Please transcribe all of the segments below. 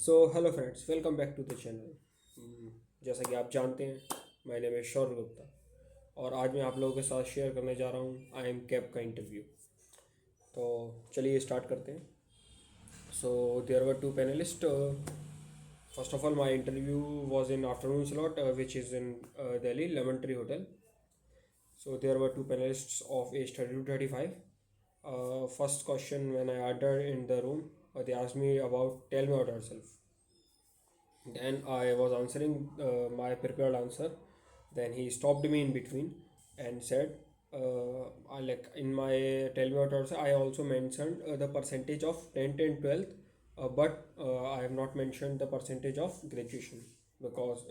So hello friends, welcome back to the channel. जैसा कि आप जानते हैं, my name is Shaurya Gupta और आज मैं आप लोगों के साथ शेयर करने जा रहा हूँ आई एम कैप का इंटरव्यू। तो चलिए स्टार्ट करते हैं। So there were two panelist. First of all, my interview was in afternoon slot, which is in Delhi Lemon Tree Hotel. So there were two panelists of age 30 to 35. First question, when I entered in the room, they asked me about tell me about yourself. Then I was answering my prepared answer. Then he stopped me in between and said, I like in my tell me what also I also mentioned the percentage of 10th and 12th, but I have not mentioned the percentage of graduation because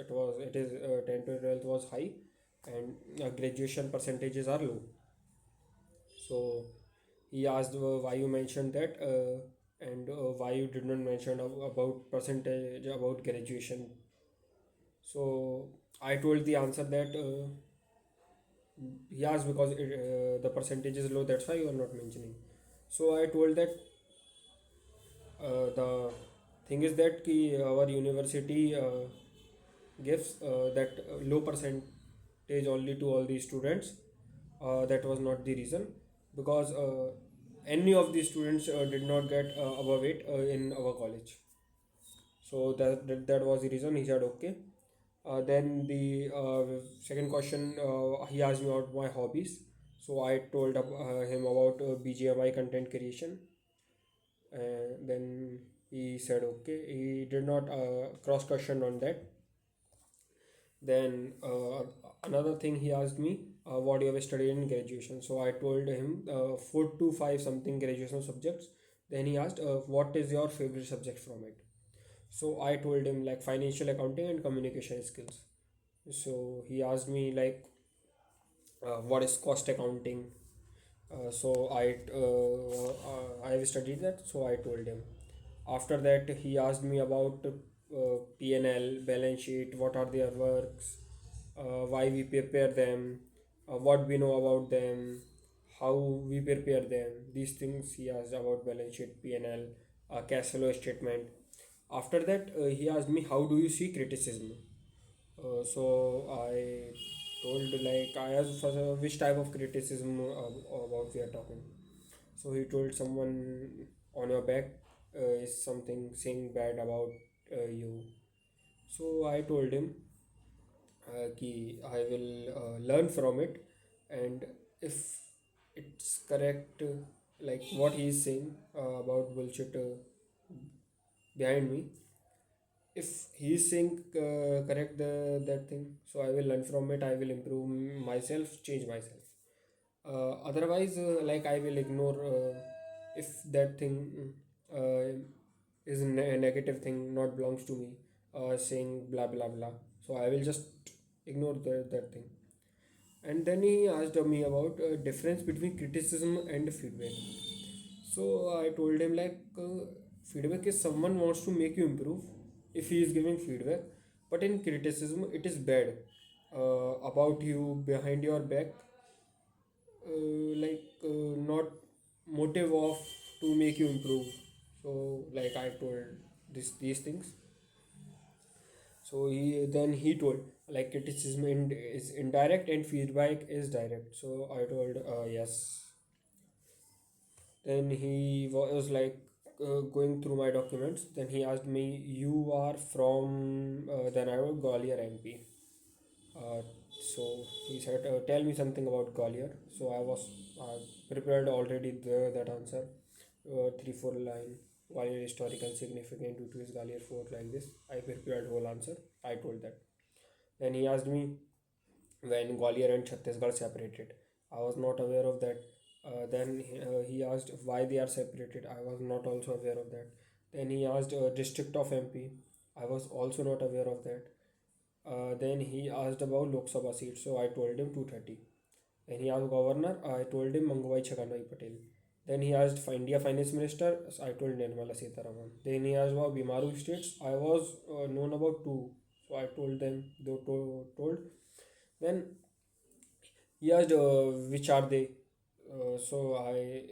it is 10th to 12th was high and graduation percentages are low. So he asked why you mentioned that and why you did not mention about percentage about graduation. So I told the answer that he asked because the percentage is low, that's why you are not mentioning. So I told that the thing is that our university gives that low percentage only to all the students. That was not the reason because any of the students did not get above it in our college. So that was the reason. He said okay. Then the second question, he asked me about my hobbies. So I told him about BGMI content creation. Then he said okay. He did not cross question on that. Then another thing he asked me, what you have studied in graduation. So I told him 4 to 5 something graduation subjects. Then he asked, what is your favorite subject from it? So I told him like financial accounting and communication skills. So he asked me like, what is cost accounting? So I have studied that. So I told him. After that, he asked me about P&L, balance sheet, what are their works, why we prepare them, what we know about them, how we prepare them. These things he asked about balance sheet, P&L, cash flow statement. After that, he asked me, how do you see criticism? So I told like I asked for which type of criticism about we are talking. So he told someone on your back is something saying bad about you. So I told him कि I will learn from it, and if it's correct, like what he is saying about bullshit behind me, if he is saying correct that thing, so I will learn from it. I will improve myself, change myself. Otherwise, like I will ignore if that thing uh, is a negative thing, not belongs to me, saying blah blah blah. So I will just ignore that thing. And then he asked me about difference between criticism and feedback. So I told him like feedback is someone wants to make you improve if he is giving feedback, but in criticism it is bad about you behind your back, not motive of to make you improve. So like I told these things. So he told like criticism is indirect and feedback is direct. So I told yes. Then he was like going through my documents. Then he asked me, "You are from?" Then I wrote Gwalior MP. Uh, so he said, "Tell me something about Gwalior." So I was prepared already that answer, 3 4 line. Gwalior historical significant due to his Gwalior fort, like this. I prepared whole answer. I told that. Then he asked me when Gwalior and Chhattisgarh separated. I was not aware of that. Then he asked why they are separated. I was not also aware of that. Then he asked district of MP. I was also not aware of that. Then he asked about Lok Sabha seats. So I told him 230. Then he asked governor. I told him Mangwai Chhaganbhai Patel. Then he asked for India finance minister. So I told Nirmala Sitharaman. Then he asked about Bimaru states. I was known about two. So I told them. They told. Then he asked which are they. So I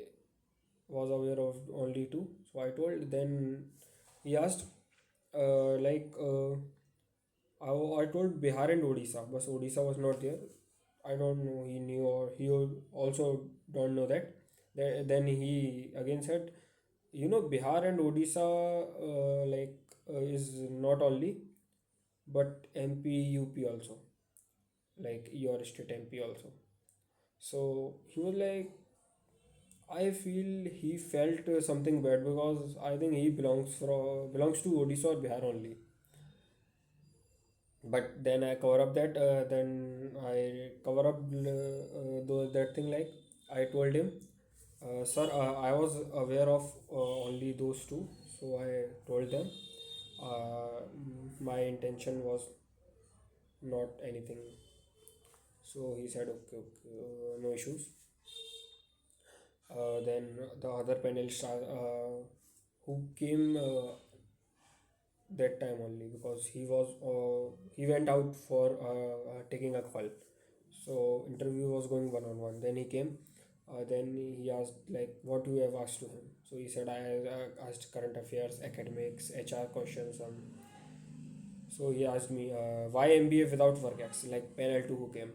was aware of only two. So I told. Then he asked I told Bihar and Odisha, but Odisha was not there. I don't know. He knew or he also don't know that. Then he again said, Bihar and Odisha is not only, but MP, UP also, like your state MP also. So he was like, I feel he felt something bad because I think he belongs to Odisha or Bihar only. But then I cover up that. Then I cover up that thing. Like I told him, sir, I was aware of only those two, so I told them. My intention was not anything. So he said, okay, okay, no issues. Then the other panelists who came that time only because he went out for taking a call. So interview was going one on one. Then he came. Then he asked like what you have asked to him. So he said I asked current affairs, academics, HR questions. So he asked me why MBA without work ex like panel two who came.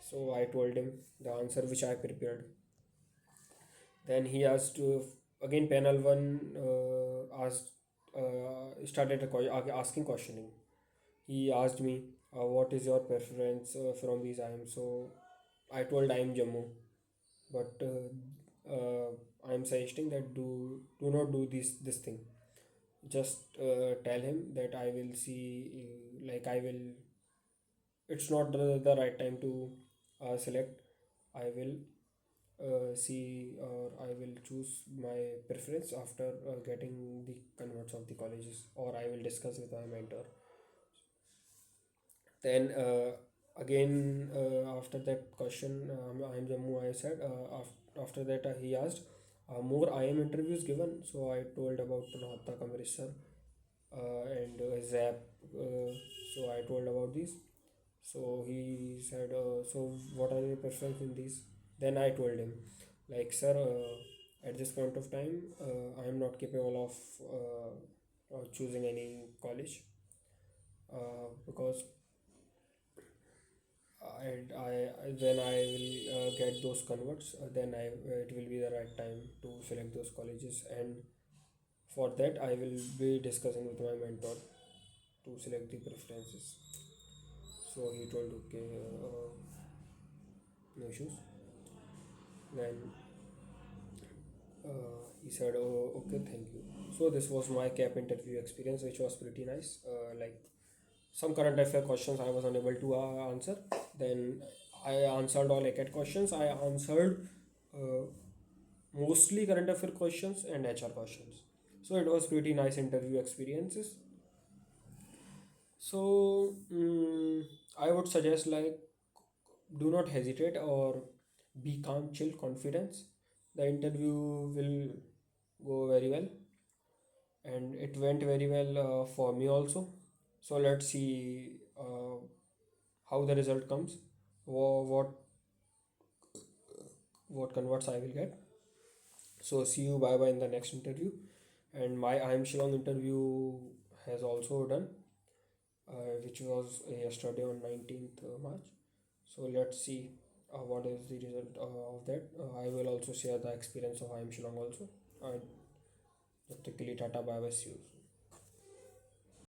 So I told him the answer which I prepared. Then he asked again panel one asked started asking questioning. He asked me, "What is your preference from these IIM?" So I told IIM Jammu, but I am suggesting that do not do this thing. Just tell him that I will see, like I will. It's not the right time to select. I will see or I will choose my preference after getting the converts of the colleges, or I will discuss with my mentor. Then again after that question, I am Jammu. I said after that he asked more I am interviews given. So I told about Nahatta Kamrishar and Zap. So I told about these. So he said, so what are your preference in these? Then I told him, like sir, at this point of time, I am not capable of choosing any college because when I will get those converts, then it will be the right time to select those colleges, and for that I will be discussing with my mentor to select the preferences. So he told okay, no issues. Then he said, oh okay, thank you. So this was my cap interview experience, which was pretty nice. Like some current affair questions I was unable to answer. Then I answered all ACAT questions. I answered uh, mostly current affair questions and HR questions. So it was pretty nice interview experiences. So I would suggest like do not hesitate or be calm, chill, confidence. The interview will go very well, and it went very well for me also. So let's see how the result comes, what converts I will get. So see you bye bye in the next interview. And my I am Shillong interview has also done, which was yesterday on 19th March. So let's see what is the result of that. I will also share the experience of I am Shillong also. And Tata bye bye, see you.